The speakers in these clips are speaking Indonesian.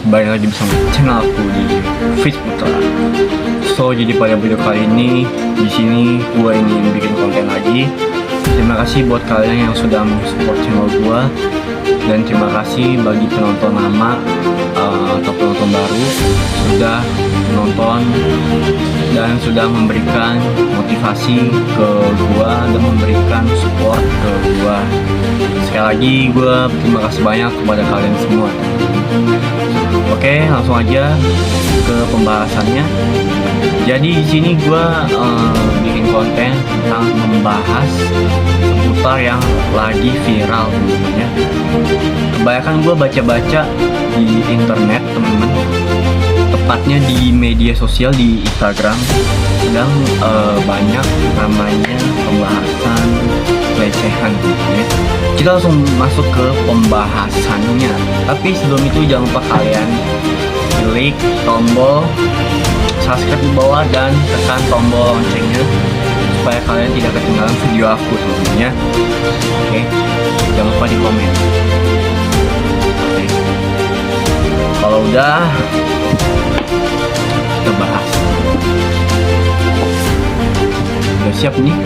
balik lagi bersama channel aku di Facebook lah. So jadi pada video kali ini di sini gue ingin bikin konten lagi. Terima kasih buat kalian yang sudah mensupport channel gue, dan terima kasih bagi penonton lama atau penonton baru sudah menonton dan sudah memberikan motivasi ke gue dan memberikan support ke gue. Sekali lagi gue terima kasih banyak kepada kalian semua. Oke, langsung aja ke pembahasannya. Jadi di sini gue bikin konten tentang membahas seputar yang lagi viral teman-teman. Kebanyakan gue baca-baca di internet teman-teman, tepatnya di media sosial di Instagram, sedang banyak namanya pembahasan pelecehan ya. Kita langsung masuk ke pembahasannya. Tapi sebelum itu jangan lupa kalian klik tombol subscribe di bawah dan tekan tombol loncengnya supaya kalian tidak ketinggalan video aku teman-teman ya. Oke, jangan lupa di komen. Oke. Kalau udah, kita bahas. Udah siap nih?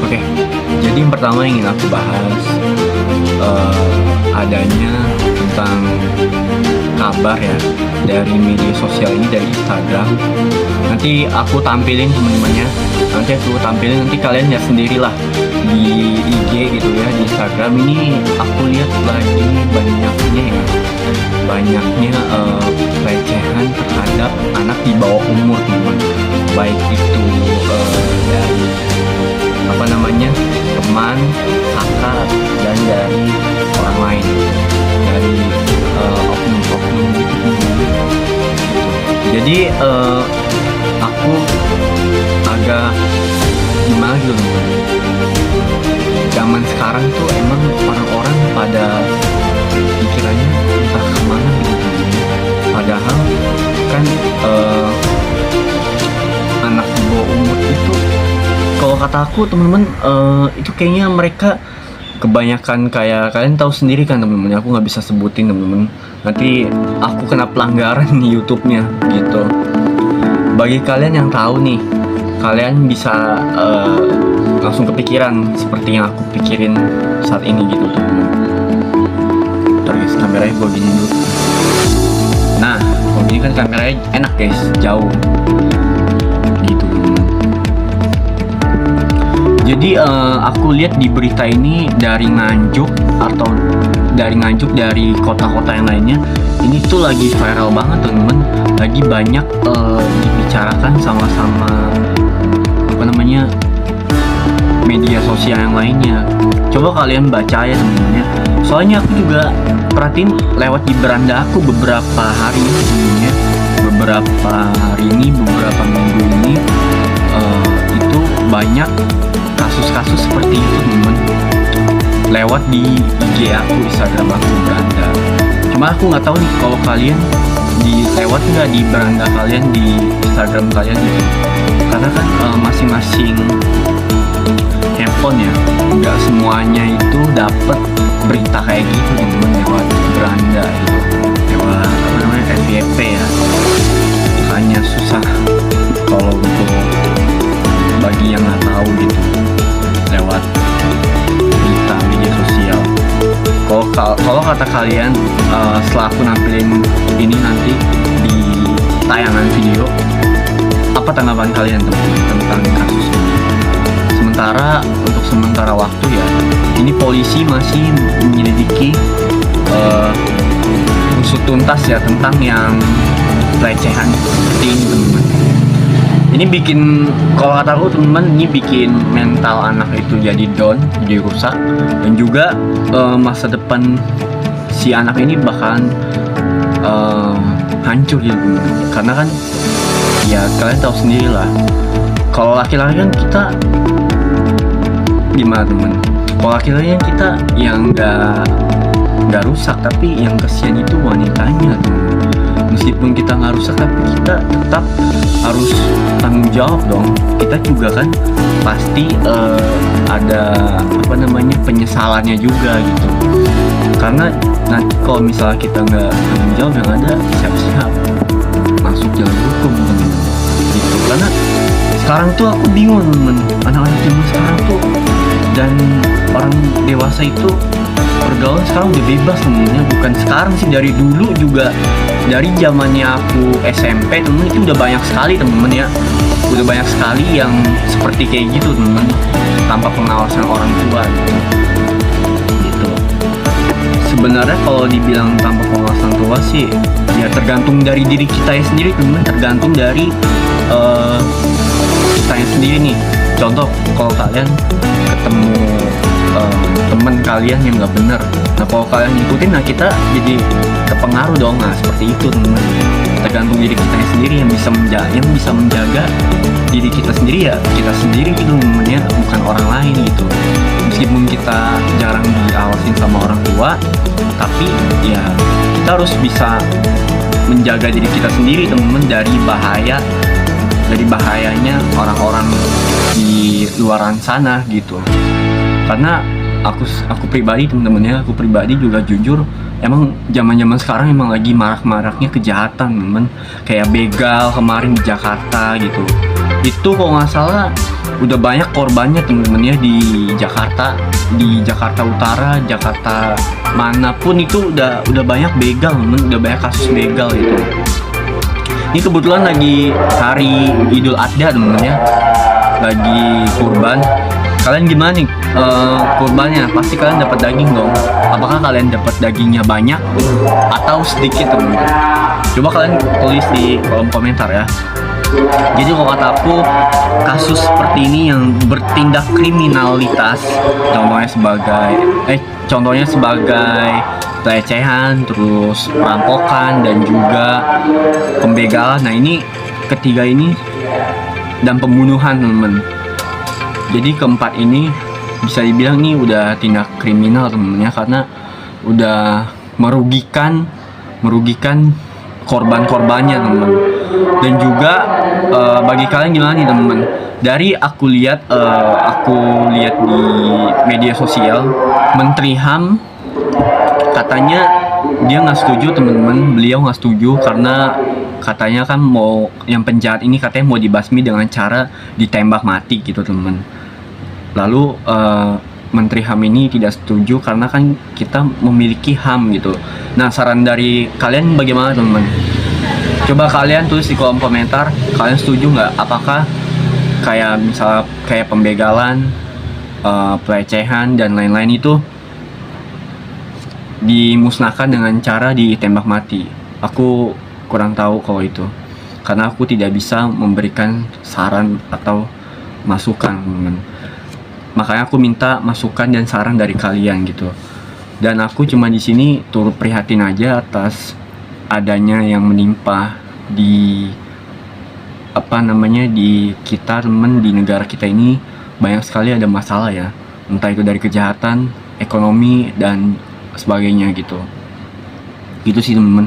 Oke. Jadi yang pertama yang ingin aku bahas adanya tentang kabar ya dari media sosial ini, dari Instagram. Nanti aku tampilin teman-temannya, nanti kalian lihat sendirilah di IG gitu ya, di Instagram ini aku lihat lagi banyaknya pelecehan terhadap anak di bawah umur teman-teman, baik itu dari teman, kakak, dan dari orang lain, dari oknum-oknum gitu. Jadi aku agak gimana gitu. Zaman sekarang tuh emang orang-orang pada pikirannya entah kemana gitu. Padahal kan anak di bawah umur itu, kalau kata aku teman-teman, itu kayaknya mereka kebanyakan kayak kalian tahu sendiri kan teman-teman. Aku nggak bisa sebutin teman-teman, nanti aku kena pelanggaran di YouTube-nya gitu. Bagi kalian yang tahu nih, kalian bisa langsung kepikiran seperti yang aku pikirin saat ini gitu teman-teman. Ntar guys, kameranya gue gini dulu. Nah, kalau gini kan kameranya enak guys, jauh gitu. Jadi aku lihat di berita ini dari Nganjuk dari kota-kota yang lainnya, ini tuh lagi viral banget teman-teman, lagi banyak dibicarakan sama media sosial yang lainnya. Coba kalian baca ya teman-teman ya. Soalnya aku juga perhatiin lewat di beranda aku beberapa hari sebelumnya, beberapa minggu ini itu banyak kasus-kasus seperti itu teman-teman, lewat di IG aku, Instagram aku beranda. Cuma aku nggak tahu nih kalau kalian lewat nggak di beranda kalian, di Instagram kalian gitu. Karena kan masing-masing handphone ya, nggak semuanya itu dapat berita kayak gitu teman-teman lewat beranda gitu, lewat FYP ya. Makanya susah kalau untuk bagi yang nggak tahu gitu lewat berita media sosial. Kalau kata kalian, setelah aku nampilin ini nanti di tayangan video, apa tanggapan kalian teman-teman tentang kasus ini? Untuk sementara waktu ya, ini polisi masih menyelidiki usut tuntas ya tentang yang pelecehan seperti ini teman-teman. Ini bikin, kalau kata aku teman-teman, ini bikin mental anak itu jadi down, jadi rusak, dan juga masa depan si anak ini bakalan hancur gitu teman-teman. Karena kan ya kalian tahu sendiri lah, kalau laki-laki kan kita gimana teman? Kalau laki-laki kan kita yang nggak rusak, tapi yang kesian itu wanitanya teman. Meskipun kita nggak rusak, tapi kita tetap harus tanggung jawab dong. Kita juga kan pasti ada penyesalannya juga gitu. Karena Nanti kalau misalnya kita nggak tanggung jawab, yang ada siap-siap masuk jalur hukum temen. Gitu. Karena sekarang tuh aku bingung temen, anak-anak zaman sekarang tuh dan orang dewasa itu pergaulan sekarang udah bebas temennya. Bukan sekarang sih, dari dulu juga, dari zamannya aku SMP temen, itu udah banyak sekali temen ya, udah banyak sekali yang seperti kayak gitu temen, tanpa pengawasan orang tua gitu. Sebenarnya kalau dibilang tanpa pengawasan tua sih ya tergantung dari diri kita sendiri temen, tergantung dari kitanya sendiri nih. Contoh, kalau kalian ketemu temen kalian yang nggak bener, nah kalau kalian ngikutin, nah kita jadi terpengaruh dong. Nah seperti itu temen, tergantung diri kita sendiri yang bisa menjaga diri kita sendiri, ya kita sendiri gitu namanya, bukan orang lain gitu. Meskipun kita jarang diawasin sama orang tua, tapi ya kita harus bisa menjaga diri kita sendiri temen dari bahayanya orang-orang di luaran sana gitu. Karena aku pribadi temen-temen ya, aku pribadi juga jujur, emang zaman sekarang emang lagi marak-maraknya kejahatan temen, kayak begal kemarin di Jakarta gitu. Itu kalau nggak salah udah banyak korbannya temen-temen ya, di Jakarta Utara, Jakarta manapun itu udah banyak begal temen, udah banyak kasus begal gitu. Ini kebetulan lagi hari Idul Adha temen-temen ya, lagi kurban. Kalian gimana nih kurbannya? Pasti kalian dapat daging dong. Apakah kalian dapat dagingnya banyak atau sedikit teman-teman? Coba kalian tulis di kolom komentar ya. Jadi kalau kata aku, kasus seperti ini yang bertindak kriminalitas, contohnya sebagai pelecehan, terus perampokan, dan juga pembegalan. Nah ini ketiga ini, dan pembunuhan teman-teman. Jadi keempat ini bisa dibilang nih udah tindak kriminal temen-temen ya, karena udah merugikan korban-korbannya temen. Dan juga bagi kalian gimana nih temen-temen? Dari aku lihat di media sosial, Menteri HAM katanya dia nggak setuju temen-temen, beliau nggak setuju karena katanya kan mau yang penjahat ini katanya mau dibasmi dengan cara ditembak mati gitu temen. Lalu Menteri HAM ini tidak setuju karena kan kita memiliki HAM gitu. Nah saran dari kalian bagaimana teman-teman? Coba kalian tulis di kolom komentar, kalian setuju nggak? Apakah misalnya kayak pembegalan, pelecehan dan lain-lain itu dimusnahkan dengan cara ditembak mati? Aku kurang tahu kalau itu, karena aku tidak bisa memberikan saran atau masukan teman-teman. Makanya aku minta masukan dan saran dari kalian gitu. Dan aku cuma di sini turut prihatin aja atas adanya yang menimpa di di kita temen, di negara kita ini banyak sekali ada masalah ya. Entah itu dari kejahatan, ekonomi dan sebagainya gitu. Gitu sih temen.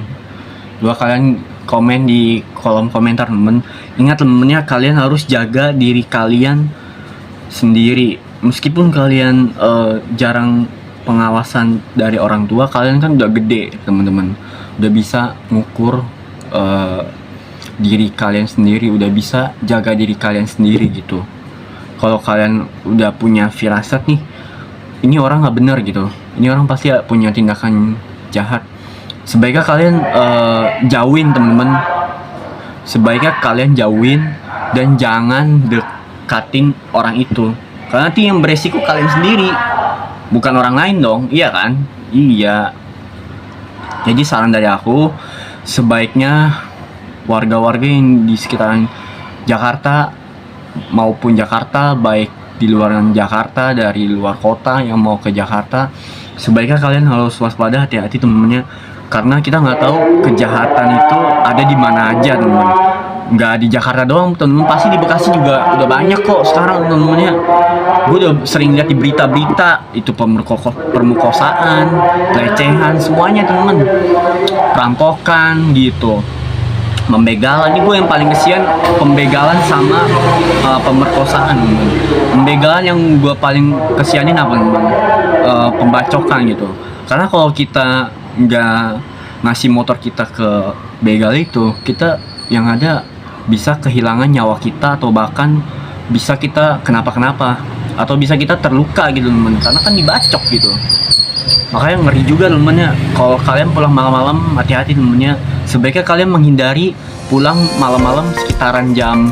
Coba kalian komen di kolom komentar temen. Ingat temennya, kalian harus jaga diri kalian sendiri. Meskipun kalian jarang pengawasan dari orang tua, kalian kan udah gede teman-teman, udah bisa ngukur diri kalian sendiri, udah bisa jaga diri kalian sendiri gitu. Kalau kalian udah punya firasat nih, ini orang nggak benar gitu, ini orang pasti punya tindakan jahat, sebaiknya kalian jauhin teman-teman, sebaiknya kalian jauhin dan jangan dekatin orang itu. Karena nanti yang beresiko kalian sendiri, bukan orang lain dong, iya kan? Iya. Jadi saran dari aku, sebaiknya warga-warga yang di sekitaran Jakarta maupun Jakarta, baik di luar Jakarta, dari luar kota yang mau ke Jakarta, sebaiknya kalian harus waspada, hati-hati temen-temennya. Karena kita nggak tahu kejahatan itu ada di mana aja temen-temen. Nggak di Jakarta doang temen-temen, pasti di Bekasi juga udah banyak kok sekarang temen-temennya. Gue udah sering lihat di berita-berita itu permukosaan, pelecehan, semuanya temen-temen, perampokan gitu, pembegalan. Ini gue yang paling kesian pembegalan sama pemerkosaan temen-temen. Pembegalan yang gue paling kesianin apa temen-temen? Pembacokan gitu. Karena kalau kita nggak ngasih motor kita ke begal itu, kita yang ada bisa kehilangan nyawa kita, atau bahkan bisa kita kenapa-kenapa, atau bisa kita terluka gitu teman, karena kan dibacok gitu. Makanya ngeri juga temennya kalau kalian pulang malam-malam, hati-hati temennya. Sebaiknya kalian menghindari pulang malam-malam sekitaran jam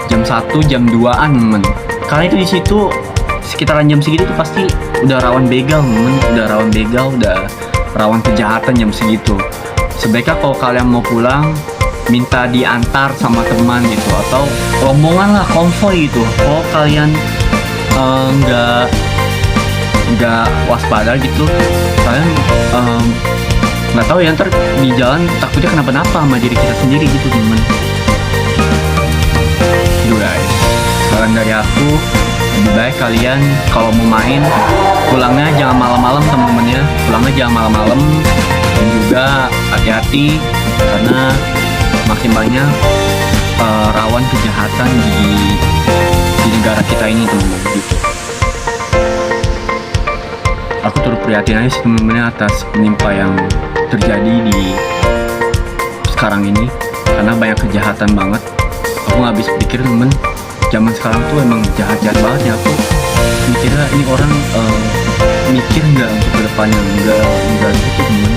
1, jam 2-an temen, karena itu di situ sekitaran jam segitu tuh pasti udah rawan begal temen, udah rawan kejahatan jam segitu. Sebaiknya kalau kalian mau pulang, minta diantar sama teman gitu, atau rombongan lah, konvoy gitu. Kalau kalian nggak waspada gitu, kalian nggak tahu ya, ntar di jalan takutnya kenapa-napa sama diri kita sendiri gitu teman. Gitu guys, saran dari aku, lebih baik kalian kalau mau main pulangnya jangan malam-malam temen-temennya, pulangnya jangan malam-malam. Dan juga hati-hati karena makin banyak rawan kejahatan di negara kita ini teman-teman gitu. Aku turut prihatin aja sih teman-teman atas menimpa yang terjadi di sekarang ini, karena banyak kejahatan banget. Aku nggak habis pikir temen, zaman sekarang tuh emang jahat-jahat banget ya. Aku mikirnya ini orang mikir nggak untuk kedepannya, nggak gitu temen.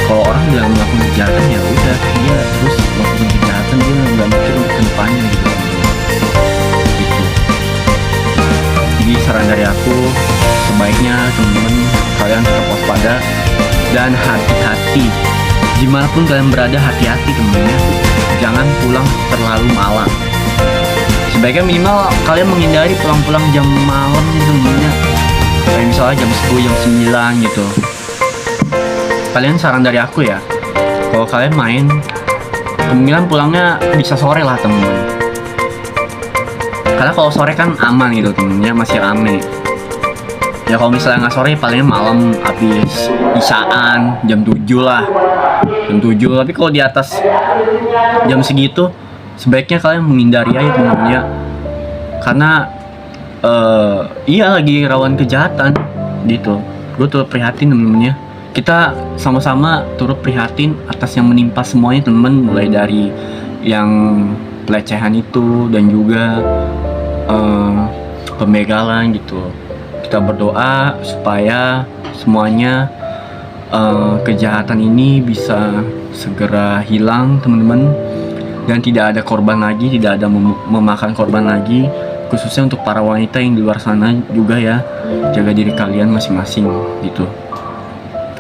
Kalau orang bilang melakukan kejahatan ya udah, dia terus melakukan kejahatan, dia nggak mikir untuk kedepannya gitu temen. Gitu. Jadi saran dari aku, sebaiknya temen-temen kalian tetap waspada dan hati-hati. Dimanapun kalian berada, hati-hati temennya. Jangan pulang terlalu malam. Sebaiknya minimal kalian menghindari pulang-pulang jam malam gitu temennya. Kayak misalnya jam 10, jam 9 gitu. Kalian saran dari aku ya, kalau kalian main, kemungkinan pulangnya bisa sore lah temen-temen. Karena kalau sore kan aman gitu temennya, masih rame. Ya kalau misalnya nggak sore, palingnya malam habis isaan jam 7 lah, jam 7. Tapi kalau di atas jam segitu, sebaiknya kalian menghindari aja teman-teman ya, karena iya lagi rawan kejahatan gitu. Gue turut prihatin temen-temen ya, kita sama-sama turut prihatin atas yang menimpa semuanya temen, mulai dari yang pelecehan itu dan juga pembegalan gitu. Kita berdoa supaya semuanya kejahatan ini bisa segera hilang teman-teman, dan tidak ada korban lagi, tidak ada memakan korban lagi, khususnya untuk para wanita yang di luar sana juga ya. Jaga diri kalian masing-masing gitu,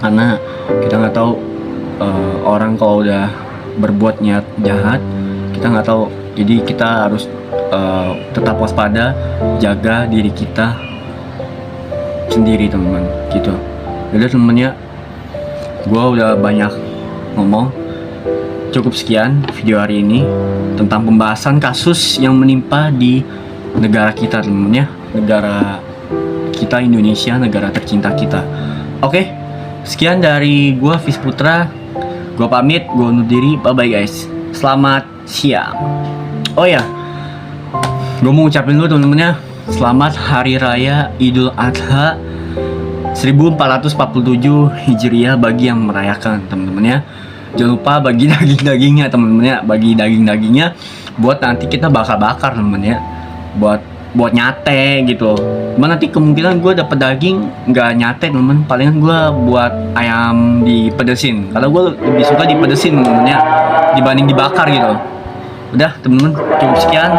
karena kita nggak tahu orang kalau udah berbuat niat jahat, kita nggak tahu. Jadi kita harus tetap waspada, jaga diri kita sendiri teman-teman gitu. Udah temen-temen ya, gue udah banyak ngomong. Cukup sekian video hari ini tentang pembahasan kasus yang menimpa di negara kita temen-temen ya, negara kita Indonesia, negara tercinta kita. Oke, sekian dari gue Fis Putra. Gue pamit, gue undur diri. Bye bye guys, selamat siang. Oh ya, gue mau ngucapin dulu temen-temen ya, selamat Hari Raya Idul Adha 1447 Hijriah bagi yang merayakan teman-teman ya. Jangan lupa bagi daging-dagingnya teman-teman ya, bagi daging-dagingnya buat nanti kita bakar-bakar teman-teman ya, buat nyate gitu. Cuman nanti kemungkinan gue dapet daging nggak nyate teman-teman, palingan gue buat ayam dipedesin, karena gue lebih suka dipedesin teman-teman ya dibanding dibakar gitu. Udah teman-teman, cukup sekian.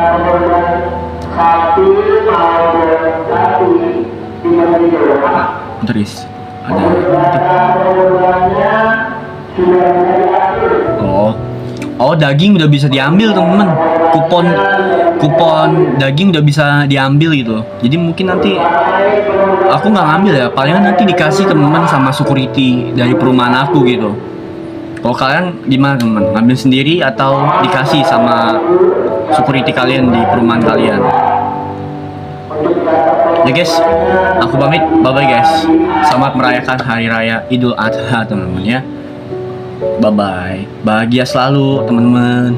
Terus ada oh daging udah bisa diambil temen-temen, kupon daging udah bisa diambil gitu. Jadi mungkin nanti aku nggak ngambil ya, palingan nanti dikasih temen-temen sama security dari perumahan aku gitu. Kalau kalian gimana temen, ngambil sendiri atau dikasih sama security kalian di perumahan kalian? Ya guys, aku pamit, bye bye guys. Selamat merayakan Hari Raya Idul Adha teman-teman ya. Bye bye, bahagia selalu teman-teman.